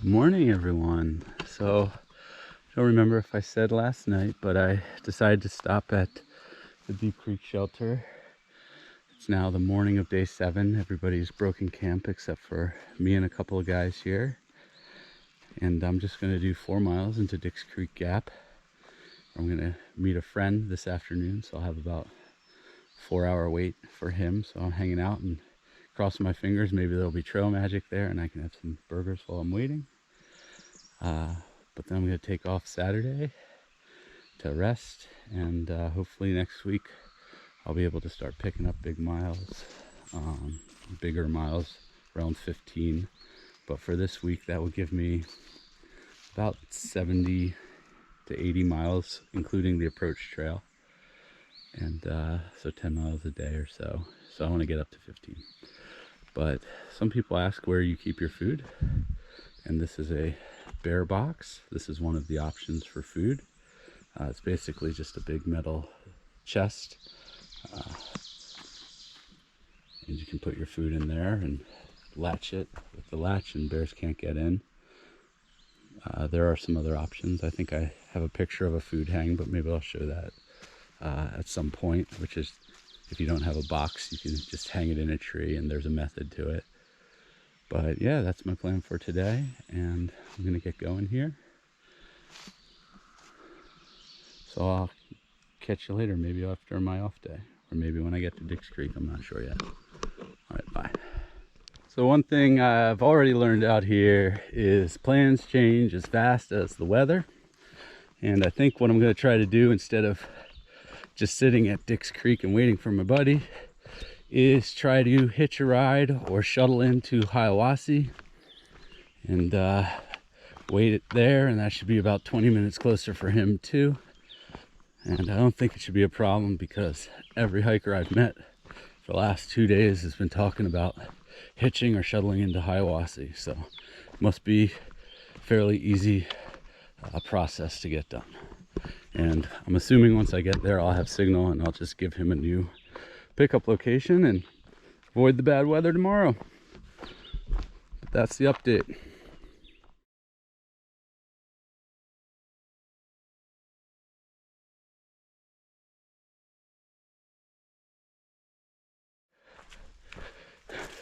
Morning, everyone. So I don't remember if I said last night, but I decided to stop at the Deep Creek shelter. It's now the morning of day 7. Everybody's broken camp except for me and a couple of guys here. And I'm just going to do 4 miles into Dix Creek Gap. I'm going to meet a friend this afternoon, so I'll have about 4-hour wait for him. So I'm hanging out and crossing my fingers. Maybe there'll be trail magic there and I can have some burgers while I'm waiting. But then I'm going to take off Saturday to rest, and hopefully next week I'll be able to start picking up big miles, bigger miles, around 15. But for this week, that will give me about 70 to 80 miles, including the approach trail. And so 10 miles a day or so. So I want to get up to 15. But some people ask where you keep your food, and this is a bear box. This is one of the options for food. It's basically just a big metal chest, and you can put your food in there and latch it with the latch, and bears can't get in. There are some other options. I think I have a picture of a food hang, but maybe I'll show that at some point, which is if you don't have a box, you can just hang it in a tree, and there's a method to it. But yeah, that's my plan for today, and I'm gonna get going here. So I'll catch you later, maybe after my off day, or maybe when I get to Dix Creek, I'm not sure yet. All right, bye. So one thing I've already learned out here is plans change as fast as the weather. And I think what I'm gonna try to do, instead of just sitting at Dix Creek and waiting for my buddy, is try to hitch a ride or shuttle into Hiawassee and wait it there, and that should be about 20 minutes closer for him too. And I don't think it should be a problem, because every hiker I've met for the last 2 days has been talking about hitching or shuttling into Hiawassee, so it must be fairly easy process to get done. And I'm assuming once I get there I'll have signal, and I'll just give him a new pickup location and avoid the bad weather tomorrow. But that's the update.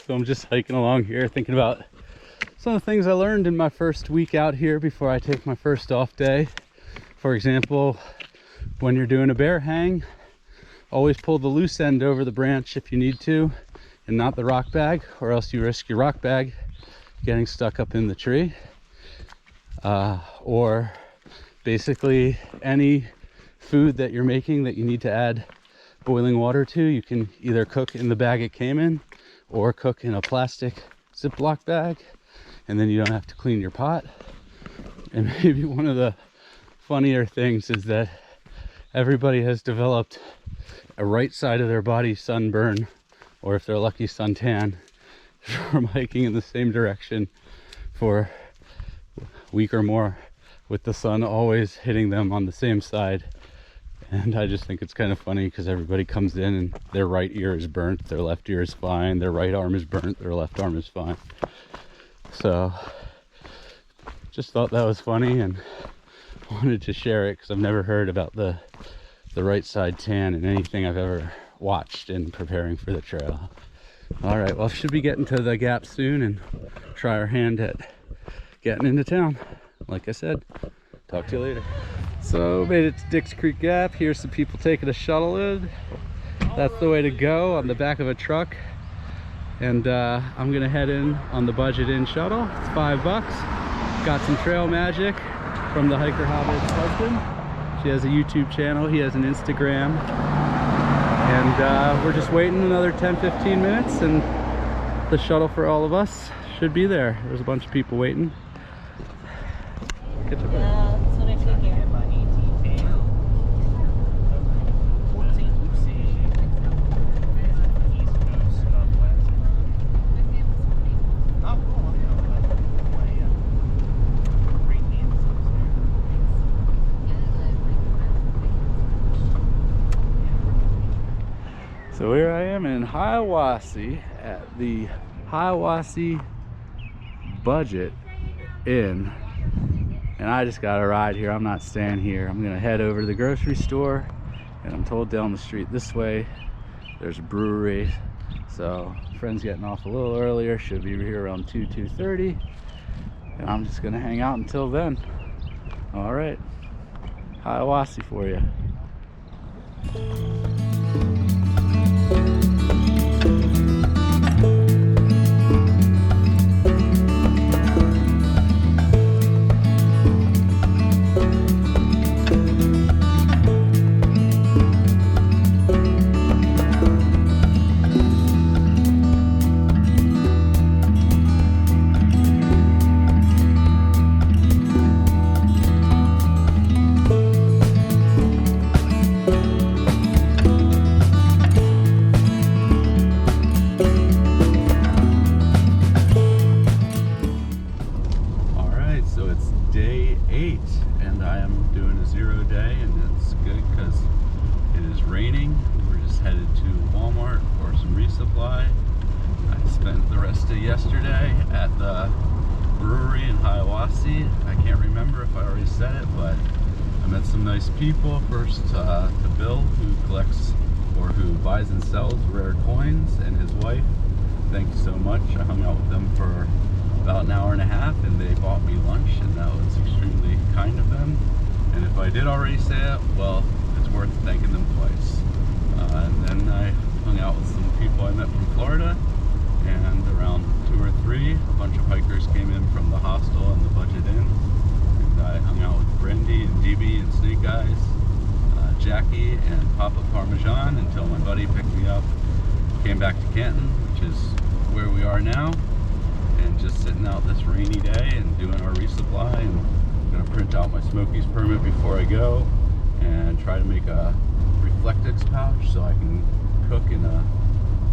So I'm just hiking along here thinking about some of the things I learned in my first week out here before I take my first off day. For example, when you're doing a bear hang, always pull the loose end over the branch if you need to, and not the rock bag, or else you risk your rock bag getting stuck up in the tree. Or basically any food that you're making that you need to add boiling water to, you can either cook in the bag it came in or cook in a plastic Ziploc bag, and then you don't have to clean your pot. And maybe one of the funnier things is that everybody has developed a right side of their body sunburn, or if they're lucky, suntan, from hiking in the same direction for a week or more, with the sun always hitting them on the same side. And I just think it's kind of funny, because everybody comes in and their right ear is burnt, their left ear is fine, their right arm is burnt, their left arm is fine. So just thought that was funny and wanted to share it, because I've never heard about the right side tan in anything I've ever watched in preparing for the trail. All right, well, should be getting to the gap soon and try our hand at getting into town. Like I said, talk to you later. So made it to Dix Creek Gap. Here's some people taking a shuttle in. That's the way to go, on the back of a truck. And I'm gonna head in on the budget in shuttle. It's $5. Got some trail magic from the hiker hobbit's husband. She has a YouTube channel, he has an Instagram, and we're just waiting another 10-15 minutes, and the shuttle for all of us should be there. There's a bunch of people waiting. Get to bed. Yeah, that's what I figured. So here I am in Hiawassee at the Hiawassee budget in, and I just got a ride here. I'm not staying here. I'm gonna head over to the grocery store, and I'm told down the street this way there's a brewery. So friend's getting off a little earlier, should be here around 2:30, and I'm just gonna hang out until then. All right, Hiawassee for you. Resupply. I spent the rest of yesterday at the brewery in Hiawassee. I can't remember if I already said it, but I met some nice people. First to Bill, who collects or who buys and sells rare coins, and his wife. Thank you so much. I hung out with them for about an hour and a half, and they bought me lunch, and that was extremely kind of them. And if I did already say it, well, it's worth thanking them twice. And then I hung out with some people I met from Florida, and around 2 or 3, a bunch of hikers came in from the hostel and the Budget Inn, and I hung out with Brandy and DB and Snake Eyes, Jackie and Papa Parmesan until my buddy picked me up, came back to Canton, which is where we are now, and just sitting out this rainy day and doing our resupply. And I'm going to print out my Smokies permit before I go and try to make a Reflectix pouch so I can cook in a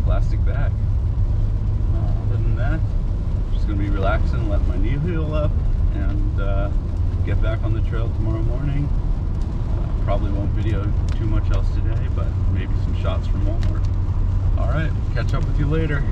plastic bag. Other than that, I'm just going to be relaxing and let my knee heal up, and get back on the trail tomorrow morning. Probably won't video too much else today, but maybe some shots from Walmart. Alright, catch up with you later.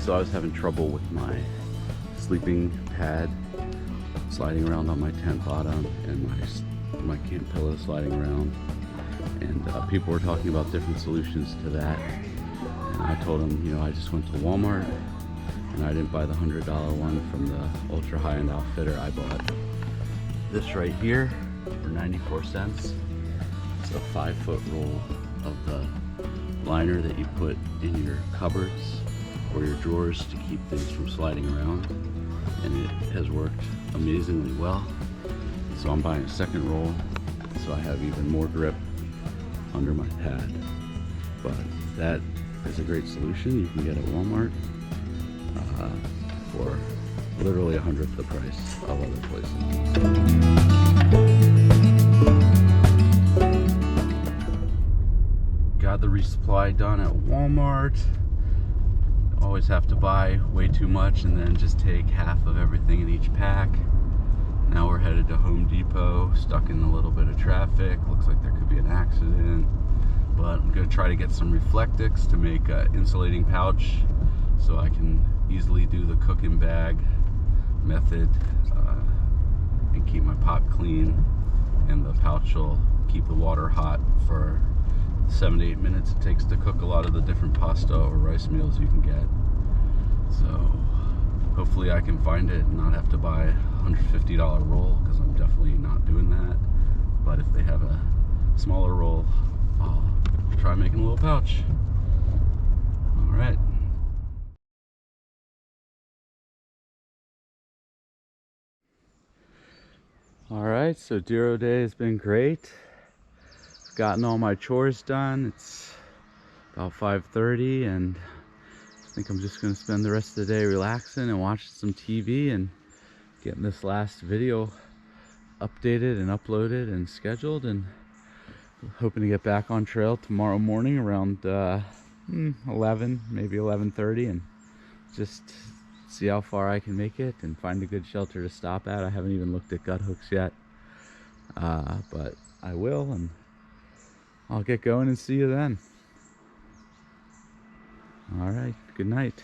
So I was having trouble with my sleeping pad sliding around on my tent bottom, and my camp pillow sliding around, and people were talking about different solutions to that, and I told them, you know, I just went to Walmart and I didn't buy the $100 one from the ultra high-end outfitter. I bought this right here for 94 cents. It's a 5-foot roll of the liner that you put in your cupboards or your drawers to keep things from sliding around, and it has worked amazingly well. So I'm buying a second roll so I have even more grip under my pad. But that is a great solution you can get at Walmart for literally 1/100th the price of other places. Got the resupply done at Walmart. Always have to buy way too much and then just take half of everything in each pack. Now we're headed to Home Depot, stuck in a little bit of traffic. Looks like there could be an accident, but I'm gonna try to get some Reflectix to make an insulating pouch so I can easily do the cooking bag method and keep my pot clean, and the pouch will keep the water hot for 7 to 8 minutes it takes to cook a lot of the different pasta or rice meals you can get. So Hopefully I can find it and not have to buy a $150 roll, because I'm definitely not doing that. But if they have a smaller roll, I'll try making a little pouch. All right. All right, so Duro Day has been great. I've gotten all my chores done. It's about 5:30, and I think I'm just gonna spend the rest of the day relaxing and watching some TV and getting this last video updated and uploaded and scheduled, and hoping to get back on trail tomorrow morning around 11, maybe 11:30, and just see how far I can make it and find a good shelter to stop at. I haven't even looked at gut hooks yet, but I will, and I'll get going and see you then. All right, good night.